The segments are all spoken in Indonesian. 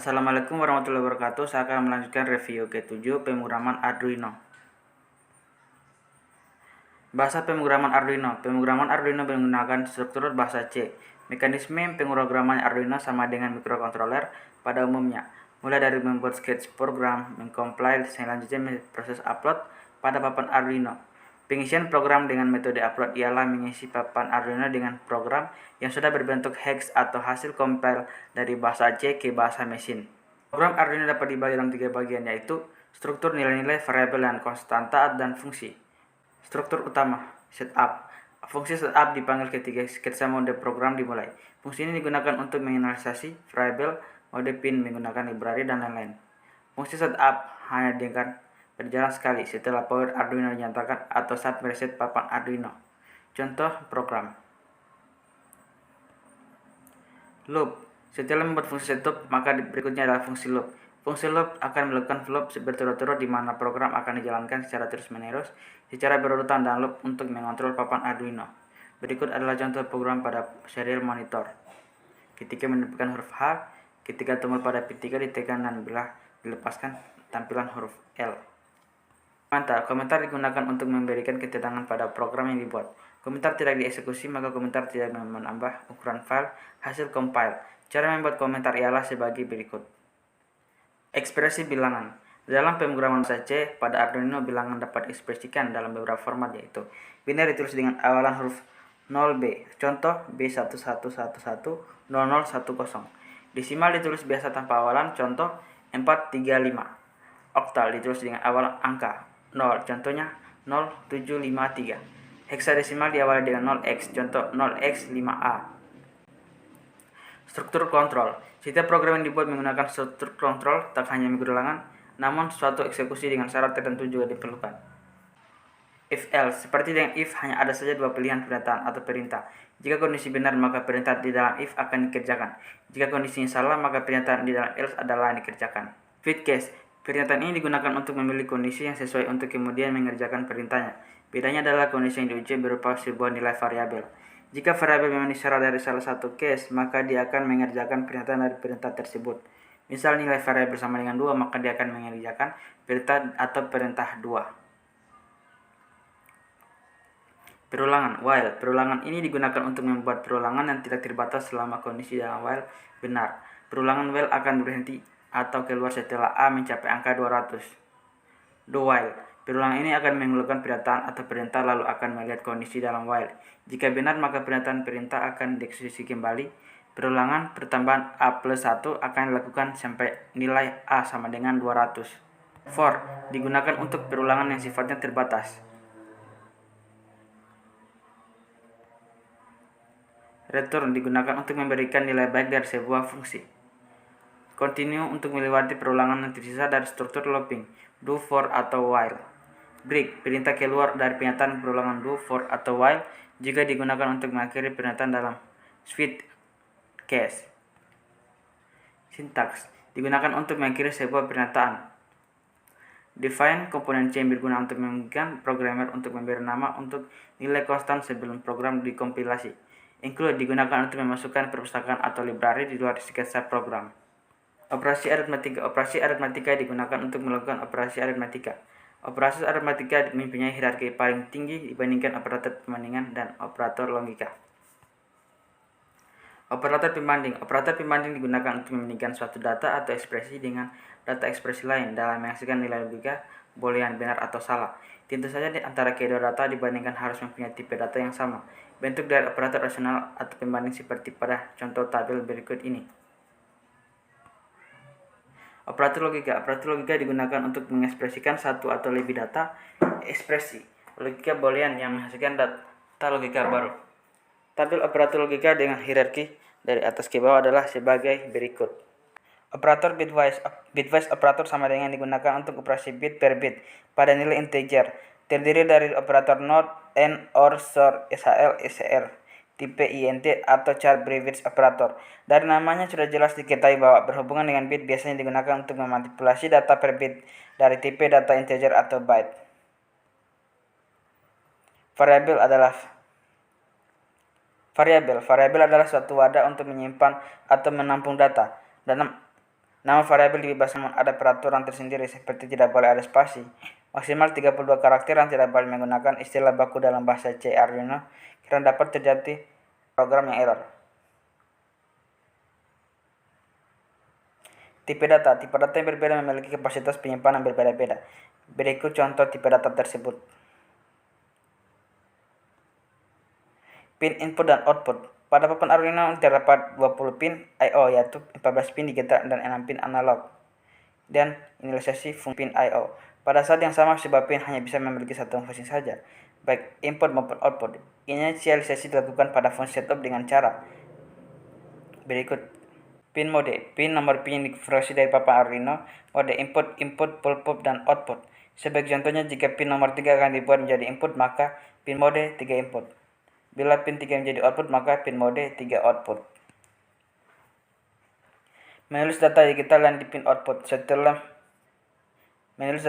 Assalamualaikum warahmatullahi wabarakatuh. Saya akan melanjutkan review ke-7 pemrograman Arduino. Bahasa pemrograman Arduino. Pemrograman Arduino menggunakan struktur bahasa C. Mekanisme pemrograman Arduino sama dengan mikrokontroler pada umumnya. Mulai dari membuat sketch program, mengcompile, selanjutnya proses upload pada papan Arduino. Pengisian program dengan metode upload ialah mengisi papan Arduino dengan program yang sudah berbentuk hex atau hasil compile dari bahasa C ke bahasa mesin. Program Arduino dapat dibagi dalam 3 bagian, yaitu struktur, nilai-nilai, variabel, dan konstanta, dan fungsi. Struktur utama, setup. Fungsi setup dipanggil ketika sketsa mode program dimulai. Fungsi ini digunakan untuk menginisialisasi variabel, mode pin menggunakan library, dan lain-lain. Fungsi setup hanya dengan berjalan sekali setelah power Arduino dinyatakan atau saat mereset papan Arduino. Contoh program. Loop. Setelah membuat fungsi setup, maka berikutnya adalah fungsi loop. Fungsi loop akan melakukan loop berturut-turut di mana program akan dijalankan secara terus-menerus, secara berurutan dan loop untuk mengontrol papan Arduino. Berikut adalah contoh program pada serial monitor. Ketika menempelkan huruf H, ketika tombol pada P3 ditekan dan bila dilepaskan tampilan huruf L. Komentar digunakan untuk memberikan keterangan pada program yang dibuat. Komentar tidak dieksekusi, maka komentar tidak menambah ukuran file hasil compile. Cara membuat komentar ialah sebagai berikut. Ekspresi bilangan. Dalam pemrograman bahasa C pada Arduino, bilangan dapat diekspresikan dalam beberapa format, yaitu biner ditulis dengan awalan huruf 0B, contoh B11110010. Desimal ditulis biasa tanpa awalan, contoh 435. Oktal ditulis dengan awal angka 0, contohnya 0753. Heksadesimal diawali dengan 0x, contoh 0x5A. Struktur kontrol. Setiap program yang dibuat menggunakan struktur kontrol tak hanya berulangan, namun suatu eksekusi dengan syarat tertentu juga diperlukan. If else, seperti dengan if hanya ada saja dua pilihan pernyataan atau perintah. Jika kondisi benar, maka perintah di dalam if akan dikerjakan. Jika kondisinya salah, maka pernyataan di dalam else adalah yang dikerjakan. Fit case. Pernyataan ini digunakan untuk memilih kondisi yang sesuai untuk kemudian mengerjakan perintahnya. Bedanya adalah kondisi yang diuji berupa sebuah nilai variabel. Jika variabel memenuhi syarat dari salah satu case, maka dia akan mengerjakan pernyataan dari perintah tersebut. Misal nilai variabel sama dengan 2, maka dia akan mengerjakan perintah atau perintah 2. Perulangan while. Perulangan ini digunakan untuk membuat perulangan yang tidak terbatas selama kondisi dalam while benar. Perulangan while akan berhenti atau keluar setelah A mencapai angka 200. Do while. Perulangan ini akan mengeluarkan pernyataan atau perintah lalu akan melihat kondisi dalam while. Jika benar, maka pernyataan perintah akan dieksekusi kembali. Perulangan pertambahan A plus 1 akan dilakukan sampai nilai A sama dengan 200. For. Digunakan untuk perulangan yang sifatnya terbatas. Return digunakan untuk memberikan nilai baik dari sebuah fungsi. Continue untuk melewati perulangan yang tersisa dari struktur looping, do, for, atau while. Break, perintah keluar dari pernyataan perulangan do, for, atau while jika digunakan untuk mengakhiri pernyataan dalam switch case. Syntax, digunakan untuk mengakhiri sebuah pernyataan. Define, komponen C yang berguna untuk memungkinkan programmer untuk memberi nama untuk nilai konstan sebelum program dikompilasi. Include, digunakan untuk memasukkan perpustakaan atau library di luar sketsa program. Operasi aritmatika. Operasi aritmatika digunakan untuk melakukan operasi aritmatika. Operasi aritmatika mempunyai hierarki paling tinggi dibandingkan operator pembandingan dan operator logika. Operator pembanding. Operator pembanding digunakan untuk membandingkan suatu data atau ekspresi dengan data ekspresi lain dalam menghasilkan nilai logika, boolean benar atau salah. Tentu saja di antara kedua data dibandingkan harus mempunyai tipe data yang sama. Bentuk dari operator rasional atau pembanding seperti pada contoh tabel berikut ini. Operator logika. Operator logika digunakan untuk mengekspresikan satu atau lebih data ekspresi logika boolean yang menghasilkan data logika baru. Tabel operator logika dengan hierarki dari atas ke bawah adalah sebagai berikut. Operator bitwise. Bitwise operator sama dengan digunakan untuk operasi bit per bit pada nilai integer. Terdiri dari operator not, and, or, sort, SHL, SCR, tipe INT atau char brevet operator. Dari namanya sudah jelas diketahui bahwa berhubungan dengan bit biasanya digunakan untuk memanipulasi data per bit dari tipe data integer atau byte. Variabel adalah suatu wadah untuk menyimpan atau menampung data. Nama variabel dibebas namun ada peraturan tersendiri seperti tidak boleh ada spasi. Maksimal 32 karakter yang tidak boleh menggunakan istilah baku dalam bahasa C Arduino karena dapat terjadi program yang error. Tipe data yang berbeda memiliki kapasitas penyimpanan berbeda-beda. Berikut contoh tipe data tersebut. Pin input dan output. Pada papan Arduino terdapat 20 pin I/O, yaitu 14 pin digital dan 6 pin analog, dan inisialisasi fungsi pin I/O. Pada saat yang sama, sebuah pin hanya bisa memiliki satu fungsi saja, baik input maupun output. Inisialisasi dilakukan pada fungsi setup dengan cara berikut. Pin mode, pin nomor pin yang dikonversi dari papan Arduino, mode input, pull, dan output. Sebagai contohnya, jika pin nomor 3 akan dibuat menjadi input, maka pin mode 3 input. Bila pin 3 menjadi output, maka pin mode 3 output. Menulis data digital dan di pin output. Setelah menulis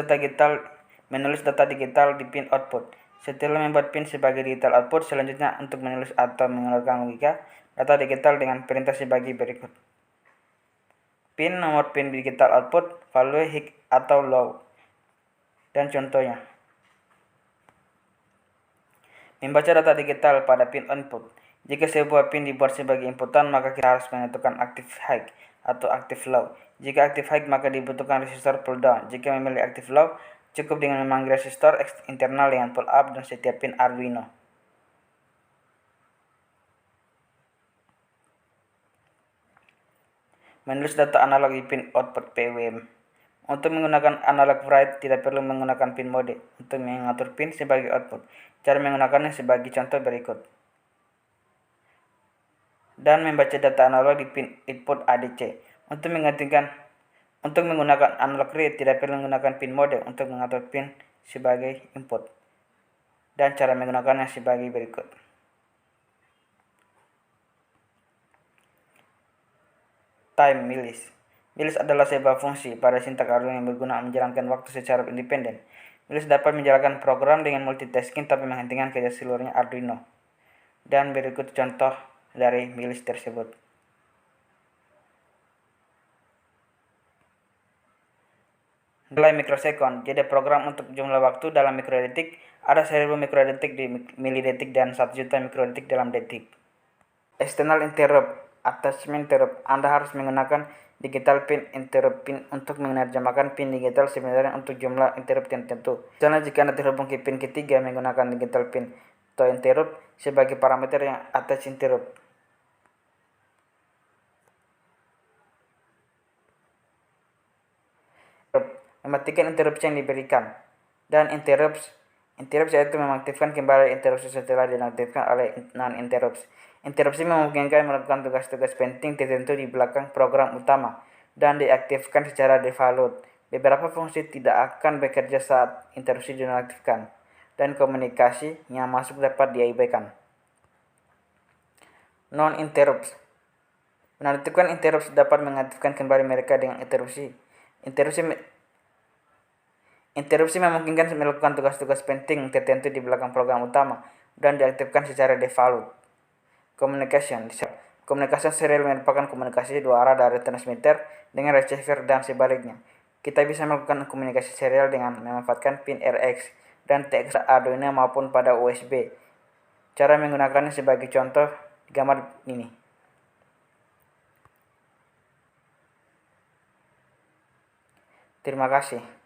data digital di pin output. Setelah membuat pin sebagai digital output, selanjutnya untuk menulis atau mengeluarkan logika data digital dengan perintah sebagai berikut. Pin nomor pin digital output, value high atau low. Dan contohnya. Membaca data digital pada pin input. Jika sebuah pin dibuat sebagai inputan, maka kita harus menentukan aktif high atau aktif low. Jika aktif high, maka dibutuhkan resistor pull down. Jika memilih aktif low, cukup dengan memanggil resistor internal dengan pull up dan setiap pin Arduino. Menulis data analog di pin output PWM. Untuk menggunakan analog write tidak perlu menggunakan pin mode. Untuk mengatur pin sebagai output, cara menggunakannya sebagai contoh berikut. Dan membaca data analog di pin input ADC. Untuk menggunakan analog read tidak perlu menggunakan pin mode untuk mengatur pin sebagai input. Dan cara menggunakannya sebagai berikut. Time milis. Milis adalah sebuah fungsi pada sintaks Arduino yang berguna menjalankan waktu secara independen. Milis dapat menjalankan program dengan multitasking tapi menghentikan kerja seluruhnya Arduino. Dan berikut contoh dari milis tersebut. Nilai mikrosekon, jadi program untuk jumlah waktu dalam mikrodetik, ada 1000 mikrodetik di milidetik dan 1 juta mikrodetik dalam detik. External interrupt, attachment interrupt, Anda harus menggunakan digital pin interrupt pin untuk menerjemahkan pin digital sebenarnya untuk jumlah interrupt tertentu. Misalnya jika Anda terhubung ke pin ketiga menggunakan digital pin to interrupt sebagai parameter yang attach interrupt. Mematikan interrupsi yang diberikan. Dan interrupts yaitu mengaktifkan kembali interupsi setelah dinonaktifkan oleh non-interrupts. Interupsi memungkinkan melakukan tugas-tugas penting tertentu di belakang program utama dan diaktifkan secara default. Beberapa fungsi tidak akan bekerja saat interupsi dinonaktifkan dan komunikasi yang masuk dapat diabaikan. Non-interrupts. Menonaktifkan interupsi dapat mengaktifkan kembali mereka dengan interupsi. Interupsi memungkinkan melakukan tugas-tugas penting tertentu di belakang program utama dan diaktifkan secara default. Communication serial merupakan komunikasi dua arah dari transmitter dengan receiver dan sebaliknya. Kita bisa melakukan komunikasi serial dengan memanfaatkan pin RX dan TX Arduino maupun pada USB. Cara menggunakannya sebagai contoh di gambar ini. Terima kasih.